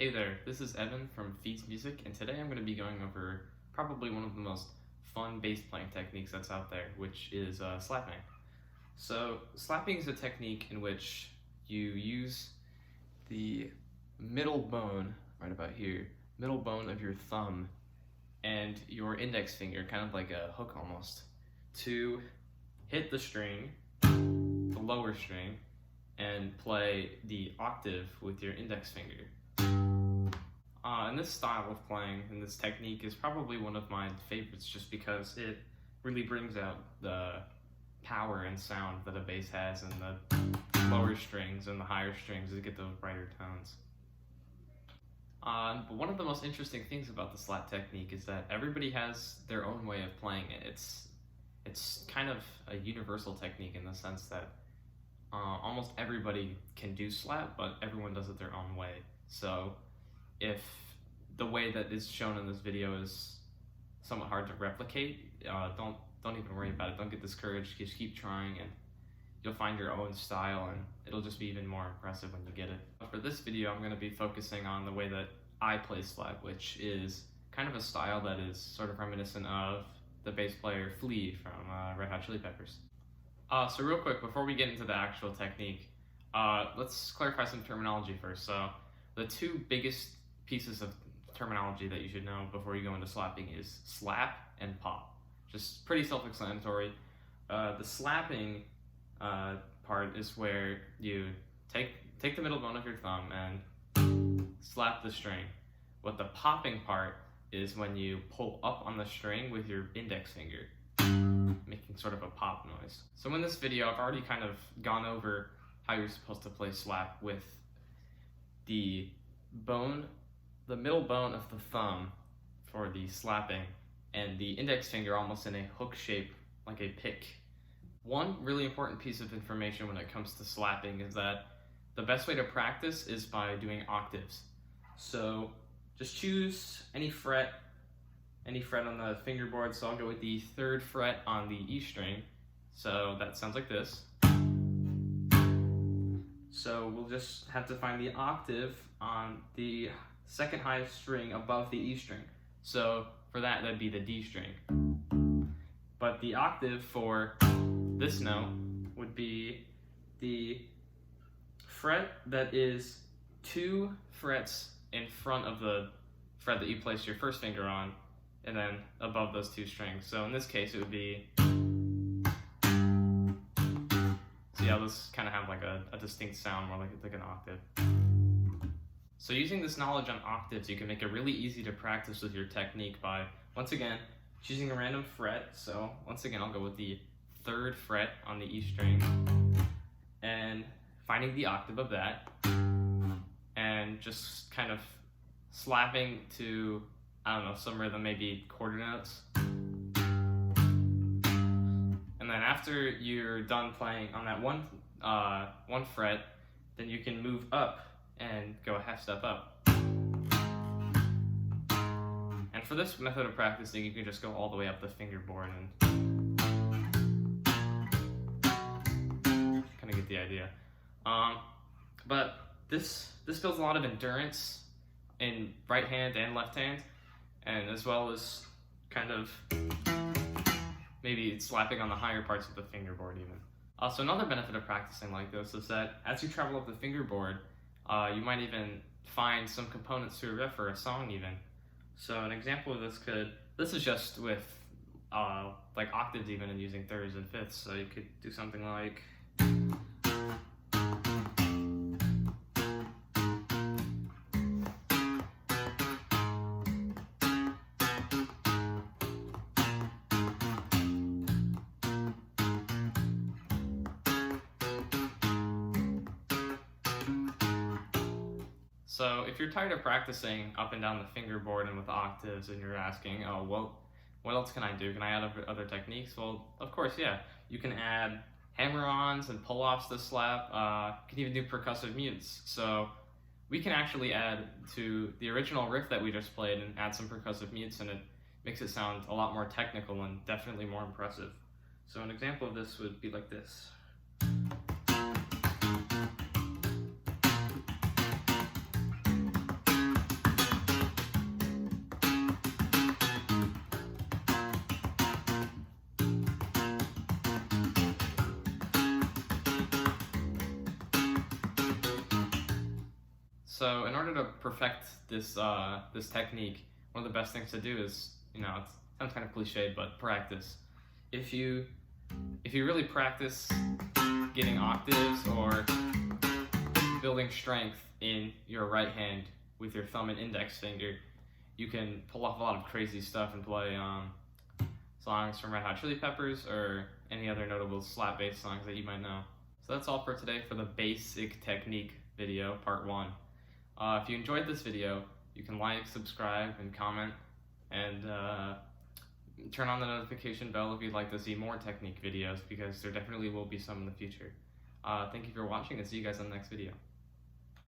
Hey there, this is Evan from Feeds Music, and today I'm going to be going over probably one of the most fun bass playing techniques that's out there, which is slapping. So slapping is a technique in which you use the middle bone, right about here, middle bone of your thumb and your index finger, kind of like a hook almost, to hit the string, the lower string, and play the octave with your index finger. And this style of playing and this technique is probably one of my favorites just because it really brings out the power and sound that a bass has in the lower strings and the higher strings to get those brighter tones. But one of the most interesting things about the slap technique is that everybody has their own way of playing it. It's kind of a universal technique in the sense that almost everybody can do slap, but everyone does it their own way. So if the way that is shown in this video is somewhat hard to replicate, don't even worry about it. Don't get discouraged. Just keep trying, and you'll find your own style, and it'll just be even more impressive when you get it. For this video, I'm going to be focusing on the way that I play slap, which is kind of a style that is sort of reminiscent of the bass player Flea from Red Hot Chili Peppers. So real quick, before we get into the actual technique, let's clarify some terminology first. So the two biggest pieces of terminology that you should know before you go into slapping is slap and pop. Just pretty self-explanatory. The slapping part is where you take the middle bone of your thumb and slap the string. What the popping part is when you pull up on the string with your index finger, making sort of a pop noise. So in this video, I've already kind of gone over how you're supposed to play slap with the middle bone of the thumb for the slapping, and the index finger almost in a hook shape, like a pick. One really important piece of information when it comes to slapping is that the best way to practice is by doing octaves. So just choose any fret on the fingerboard. So I'll go with the 3rd fret on the E string. So that sounds like this. So we'll just have to find the octave on the 2nd highest string above the E string. So for that, that'd be the D string. But the octave for this note would be the fret that is 2 frets in front of the fret that you place your first finger on, and then above those 2 strings. So in this case, it would be, see how this kind of have like a distinct sound, more like an octave. So using this knowledge on octaves, you can make it really easy to practice with your technique by, once again, choosing a random fret. So once again, I'll go with the 3rd fret on the E string and finding the octave of that and just kind of slapping to, I don't know, some rhythm, maybe quarter notes. And then after you're done playing on that one fret, then you can move up and go a half step up. And for this method of practicing, you can just go all the way up the fingerboard and kind of get the idea. But this builds a lot of endurance in right hand and left hand, and as well as kind of maybe slapping on the higher parts of the fingerboard even. So another benefit of practicing like this is that as you travel up the fingerboard, you might even find some components to a riff or a song even. So an example of this is just with like octaves even, and using 3rds and 5ths. So you could do something like, so if you're tired of practicing up and down the fingerboard and with octaves, and you're asking, oh, well, what else can I do? Can I add other techniques? Well, of course, yeah. You can add hammer-ons and pull-offs to slap. You can even do percussive mutes. So we can actually add to the original riff that we just played and add some percussive mutes, and it makes it sound a lot more technical and definitely more impressive. So an example of this would be like this. So in order to perfect this technique, one of the best things to do is, it sounds kind of cliched, but practice. If you really practice getting octaves or building strength in your right hand with your thumb and index finger, you can pull off a lot of crazy stuff and play songs from Red Hot Chili Peppers or any other notable slap-based songs that you might know. So that's all for today for the BASSic technique video, part 1. If you enjoyed this video, you can like, subscribe, and comment, and turn on the notification bell if you'd like to see more technique videos, because there definitely will be some in the future. Thank you for watching, and see you guys in the next video.